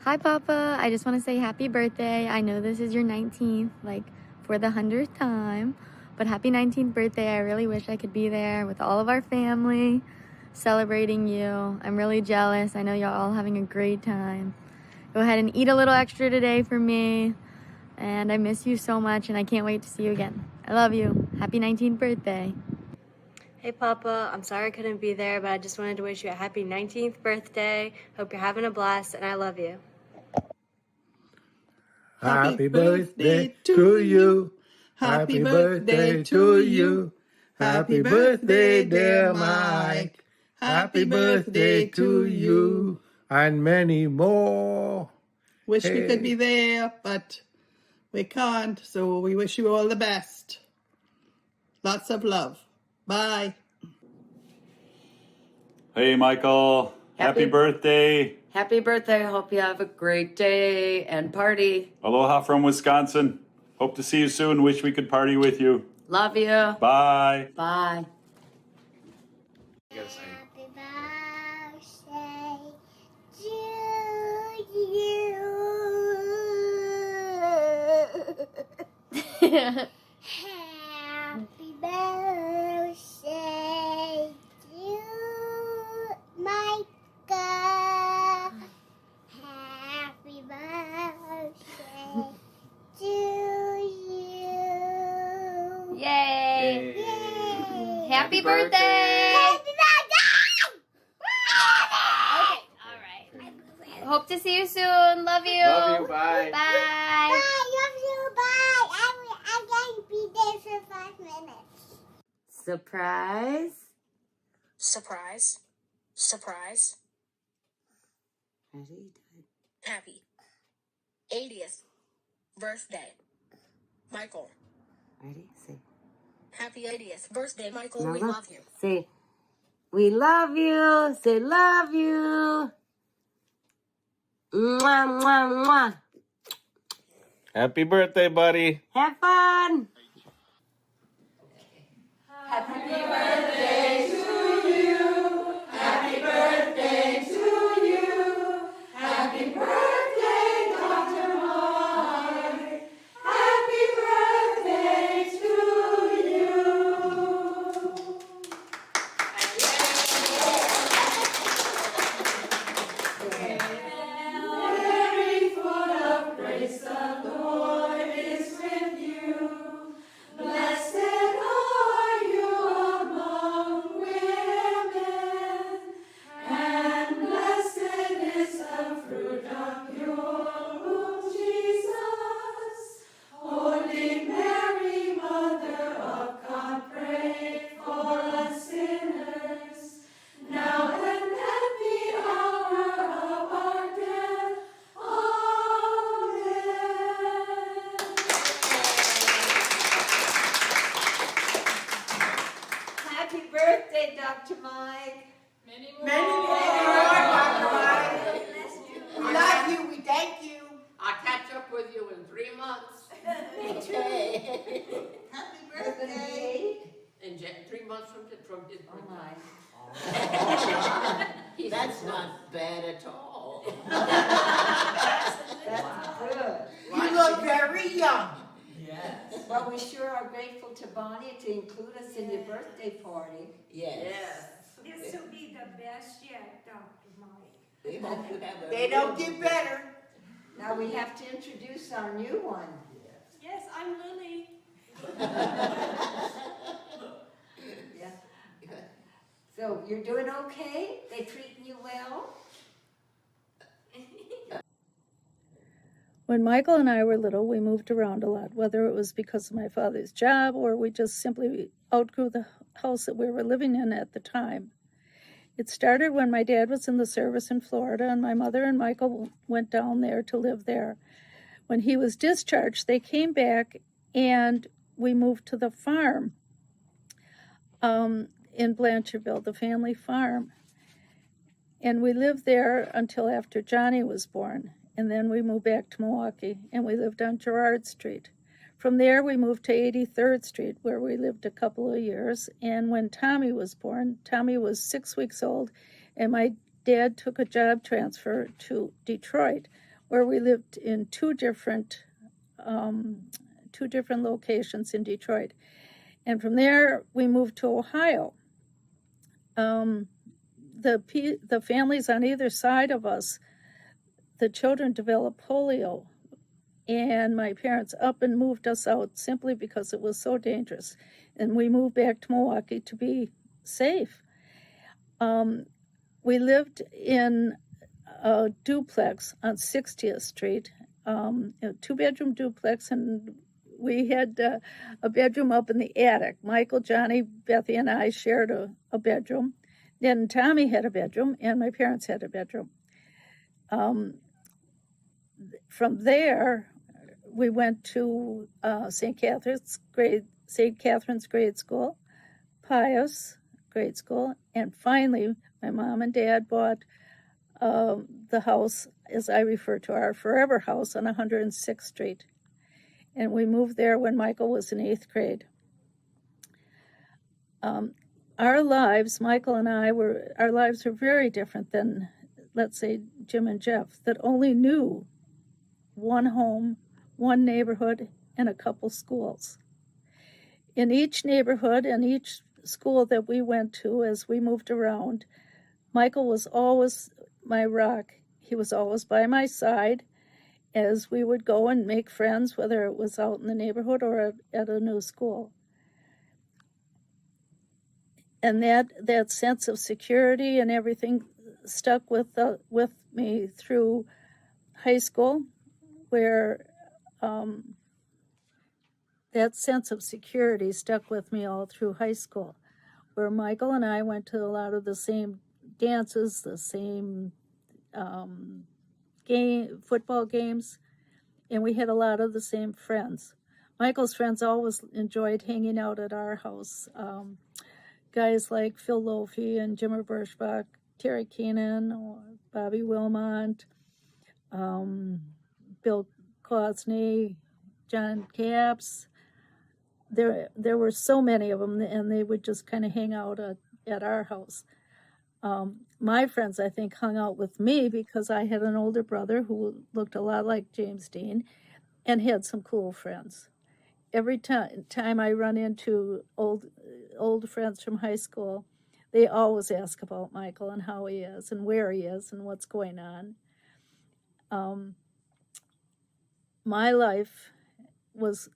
Hi, Papa. I just want to say happy birthday. I know this is your 19th, like for the 100th time, but happy 19th birthday. I really wish I could be there with all of our family celebrating you. I'm really jealous. I know y'all all having a great time. Go ahead and eat a little extra today for me. And I miss you so much, and I can't wait to see you again. I love you. Happy 19th birthday. Hey, Papa. I'm sorry I couldn't be there, but I just wanted to wish you a happy 19th birthday. Hope you're having a blast, and I love you. Happy birthday to you. Happy birthday to you. Happy birthday, dear Mike. Happy birthday to you. And many more. Wish we could be there, but we can't. So we wish you all the best. Lots of love. Bye. Hey, Michael. Happy birthday. Happy birthday. Hope you have a great day and party. Aloha from Wisconsin. Hope to see you soon. Wish we could party with you. Love you. Bye. Bye. Happy birthday to you. Happy birthday to Micah. Happy birthday to you. Yay! Yay! Happy birthday! Happy birthday! Okay, all right. Hope to see you soon. Love you. Love you. Bye. Bye. Bye, love you, bye. I'm going to be there for 5 minutes. Surprise. Surprise. Surprise. Ready? Happy 80th birthday, Michael. Ready? Say. Happy 80th birthday, Michael. Now We look. love you. Say, we love you. Say, love you. Mwah, mwah, mwah. Happy birthday, buddy. Have fun. Happy birthday, Dr. Mike. Many more, Dr. Mike. We love you. We thank you. I'll catch up with you in 3 months. Happy birthday. In 3 months from his Oh birthday. my. That's not bad at all. That's good. You look very young. Well, we sure are grateful to Bonnie to include us in your birthday party. Yes. This will be the best yet, Dr. Mike. We hope you have a They don't get better. Now we have to introduce our new one. Yes, I'm Lily. Yeah. So you're doing okay? They treating you well? When Michael and I were little, we moved around a lot, whether it was because of my father's job or we just simply outgrew the house that we were living in at the time. It started when my dad was in the service in Florida, and my mother and Michael went down there to live there. When he was discharged, they came back and we moved to the farm in Blanchardville, the family farm. And we lived there until after Johnny was born. And then we moved back to Milwaukee, and we lived on Girard Street. From there, we moved to 83rd Street, where we lived a couple of years. And when Tommy was born, Tommy was 6 weeks old, and my dad took a job transfer to Detroit, where we lived in two different locations in Detroit. And from there, we moved to Ohio. The families on either side of us, the children developed polio, and my parents up and moved us out simply because it was so dangerous. And we moved back to Milwaukee to be safe. We lived in a duplex on 60th Street, a two-bedroom duplex, and we had a bedroom up in the attic. Michael, Johnny, Bethy, and I shared a bedroom. Then Tommy had a bedroom, and my parents had a bedroom. From there, we went to St. Catherine's Grade School, Pius Grade School, and finally, my mom and dad bought the house, as I refer to our forever house, on 106th Street. And we moved there when Michael was in 8th grade. Our lives, Michael and I, our lives were very different than, let's say, Jim and Jeff, that only knew one home, one neighborhood, and a couple schools. In each neighborhood and each school that we went to as we moved around, Michael was always my rock. He was always by my side as we would go and make friends, whether it was out in the neighborhood or at a new school. And that sense of security and everything stuck with me through high school, where that sense of security stuck with me all through high school, where Michael and I went to a lot of the same dances, the same football games, and we had a lot of the same friends. Michael's friends always enjoyed hanging out at our house. Guys like Phil Lofi and Jimmer Birschbach, Terry Keenan, or Bobby Wilmont, Bill Cosney, John Capps. There were so many of them, and they would just kind of hang out at our house. My friends, I think, hung out with me because I had an older brother who looked a lot like James Dean and had some cool friends. Every time I run into old friends from high school, they always ask about Michael and how he is and where he is and what's going on. My life was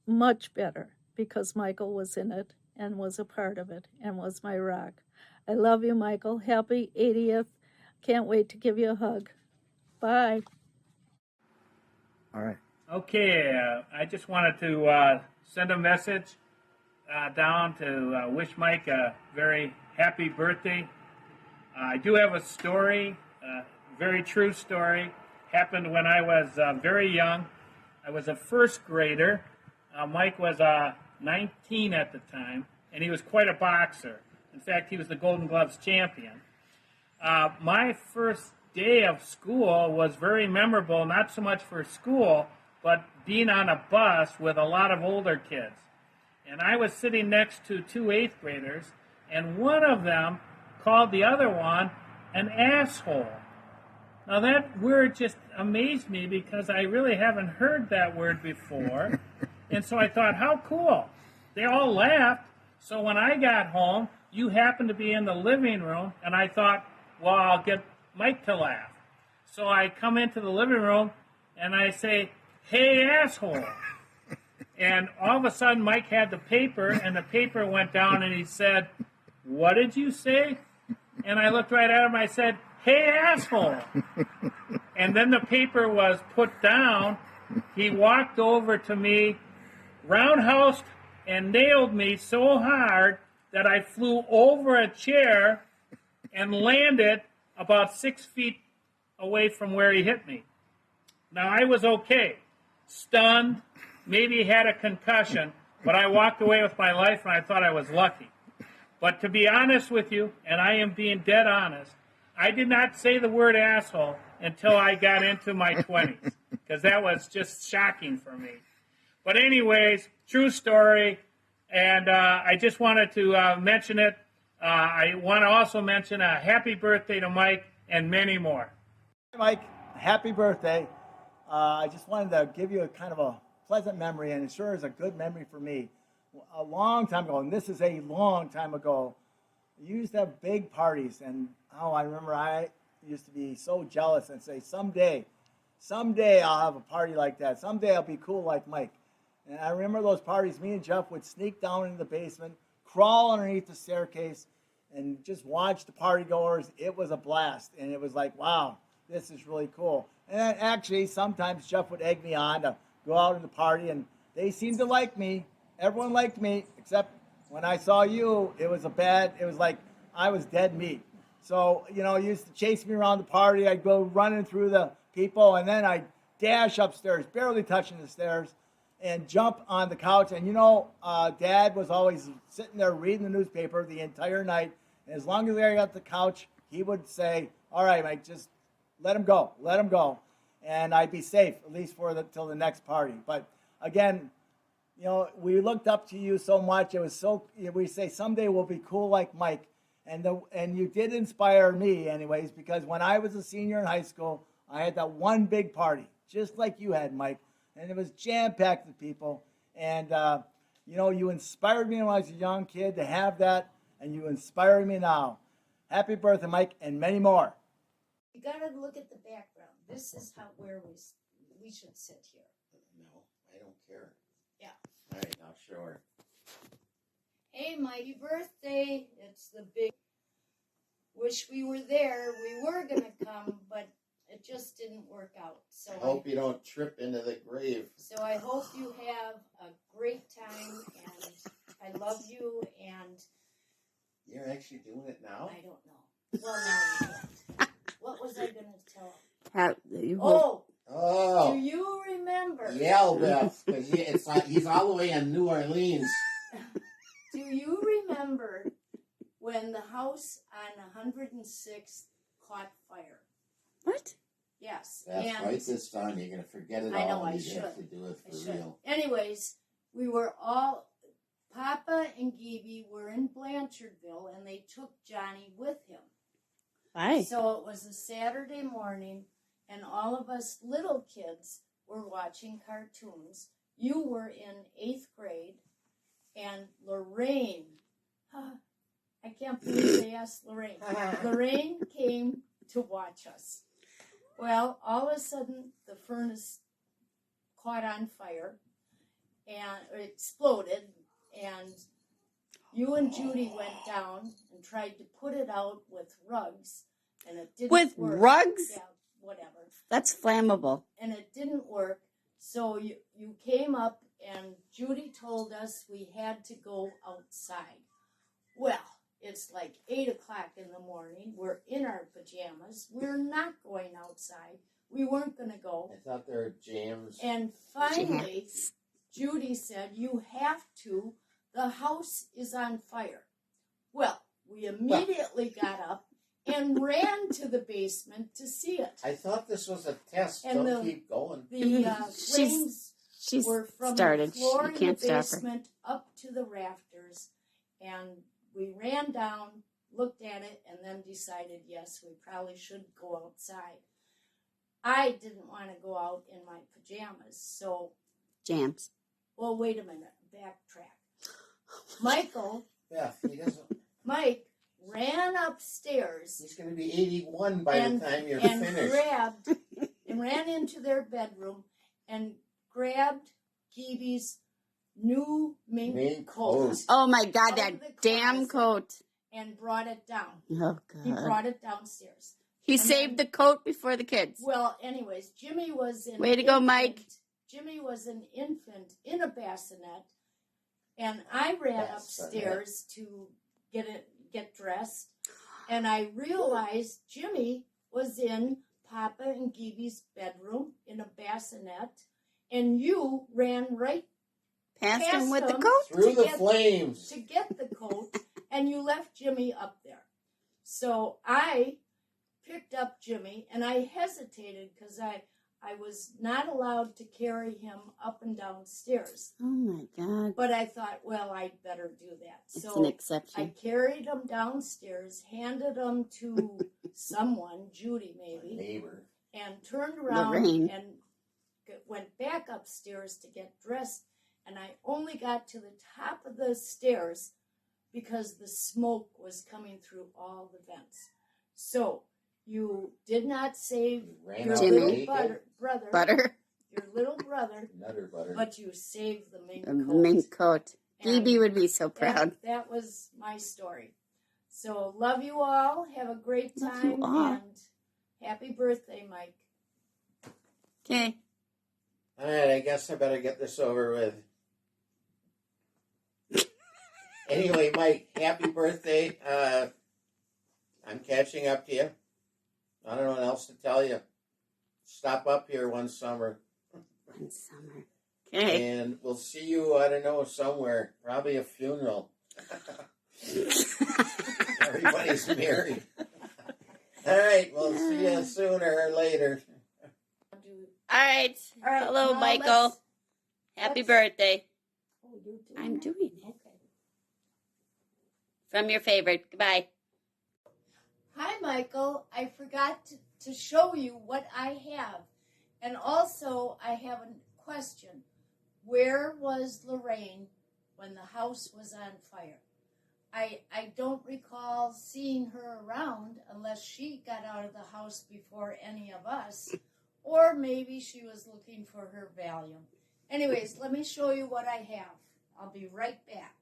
much better because Michael was in it and was a part of it and was my rock. I love you, Michael. Happy 80th. Can't wait to give you a hug. Bye. All right. Okay, I just wanted to send a message down to wish Mike a very happy birthday. I do have a story, a very true story. Happened when I was very young. I was a first grader. Mike was 19 at the time, and he was quite a boxer. In fact, he was the Golden Gloves champion. My first day of school was very memorable, not so much for school, but being on a bus with a lot of older kids. And I was sitting next to two 8th graders, and one of them called the other one an asshole. Now that word just amazed me because I really haven't heard that word before. And so I thought, how cool. They all laughed. So when I got home, you happened to be in the living room, and I thought, well, I'll get Mike to laugh. So I come into the living room, and I say, hey, asshole. And all of a sudden, Mike had the paper, and the paper went down, and he said, what did you say? And I looked right at him, I said, hey, asshole. And then the paper was put down. He walked over to me, roundhoused, and nailed me so hard that I flew over a chair and landed about 6 feet away from where he hit me. Now, I was okay, stunned, maybe had a concussion, but I walked away with my life, and I thought I was lucky. But to be honest with you, and I am being dead honest, I did not say the word asshole until I got into my 20s, because that was just shocking for me. But anyways, true story, and I just wanted to mention it. I want to also mention a happy birthday to Mike and many more. Mike, happy birthday. I just wanted to give you a kind of a pleasant memory, and it sure is a good memory for me. A long time ago, and this is a long time ago, you used to have big parties, and I remember I used to be so jealous and say, someday I'll have a party like that. Someday I'll be cool like Mike. And I remember those parties, me and Jeff would sneak down into the basement, crawl underneath the staircase, and just watch the party goers. It was a blast, and it was like, wow, this is really cool. And then actually, sometimes Jeff would egg me on to go out in the party, and they seemed to like me. Everyone liked me, except when I saw you, it was like I was dead meat. So, you used to chase me around the party. I'd go running through the people, and then I'd dash upstairs, barely touching the stairs, and jump on the couch. And, Dad was always sitting there reading the newspaper the entire night. And as long as I got the couch, he would say, all right, Mike, just let him go. And I'd be safe, at least till the next party. But, again, we looked up to you so much. It was so, we say someday we'll be cool like Mike. And you did inspire me anyways, because when I was a senior in high school, I had that one big party, just like you had, Mike. And it was jam-packed with people. And, you inspired me when I was a young kid to have that, and you inspire me now. Happy birthday, Mike, and many more. You gotta look at the background. This is where we should sit here. No, I don't care. Yeah. All right, I'll show her. Hey, mighty birthday. It's the big. Wish we were there. We were gonna come, but it just didn't work out. So I hope you don't trip into the grave. So I hope you have a great time, and I love you, and You're actually doing it now? I don't know. Well, now you can't. What was I going to tell him? Oh. Do you remember? Yeah, Beth, because he's all the way in New Orleans. Do you remember when the house on 106th caught fire? What? Yes. Beth, write this down. You're going to forget it all. I know, I You should. have to do it for real. Anyways, we were all, Papa and Gibby were in Blanchardville, and they took Johnny with him. Why? So it was a Saturday morning, and all of us little kids were watching cartoons. You were in 8th grade, and Lorraine, I can't believe they asked Lorraine. Lorraine came to watch us. Well, all of a sudden, the furnace caught on fire, and it exploded, and you and Judy went down and tried to put it out with rugs, and it didn't work. With rugs? Yeah, whatever. That's flammable. And it didn't work, so you came up, and Judy told us we had to go outside. Well, it's like 8 o'clock in the morning. We're in our pajamas. We're not going outside. We weren't going to go. I thought they were jams. And finally, Judy said, you have to. The house is on fire. Well, we immediately got up and ran to the basement to see it. I thought this was a test. And Don't keep going. The flames She's were from started. the floor You in can't the stop her. basement up to the rafters. And we ran down, looked at it, and then decided, yes, we probably should go outside. I didn't want to go out in my pajamas, so... Jams. Well, wait a minute. Backtrack. Michael... Yeah, he doesn't... Mike ran upstairs... He's going to be 81 by the time you're finished. And ran into their bedroom and grabbed Kiwi's new mink coat. Oh my God, out that of the damn closet coat. And brought it down. Oh God. He brought it downstairs. He And saved then- the coat before the kids. Well, anyways, Jimmy was an Way to go, infant. Mike. Jimmy was an infant in a bassinet, and I ran upstairs to get dressed, and I realized Jimmy was in Papa and Gibi's bedroom in a bassinet, and you ran right Past him with the him coat? Through to the flames. to get the coat, and you left Jimmy up there. So I picked up Jimmy, and I hesitated because I was not allowed to carry him up and down stairs. Oh my God. But I thought, well, I'd better do that. It's So an exception. I carried him downstairs, handed him to someone, Judy maybe, Neighbor. and turned around Lorraine. and went back upstairs to get dressed, and I only got to the top of the stairs because the smoke was coming through all the vents. So you did not save Ran your out little naked. brother, your little brother, Nutter butter. but you saved the mink The coat. mink coat. And Phoebe would be so proud. That was my story. So love you all. Have a great Love you time, all. and happy birthday, Mike. Okay. All right, I guess I better get this over with. Anyway, Mike, happy birthday. I'm catching up to you. I don't know what else to tell you. Stop up here one summer. One summer. Okay. And we'll see you, I don't know, somewhere. Probably a funeral. Everybody's married. All right, we'll see you sooner or later. All right. Hello, now Michael. Happy let's- birthday. Oh, you're doing I'm that? doing it. Okay. From your favorite. Goodbye. Hi, Michael. I forgot to show you what I have. And also, I have a question. Where was Lorraine when the house was on fire? I don't recall seeing her around unless she got out of the house before any of us, or maybe she was looking for her Valium. Anyways, let me show you what I have. I'll be right back.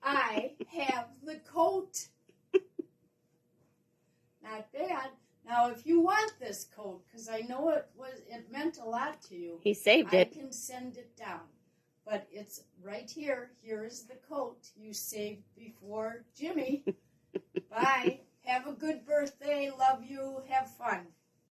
I have the coat. Not bad. Now, if you want this coat, because I know it meant a lot to you, He saved I it. can send it down. But it's right here. Here is the coat you saved before Jimmy. Bye. Have a good birthday. Love you. Have fun.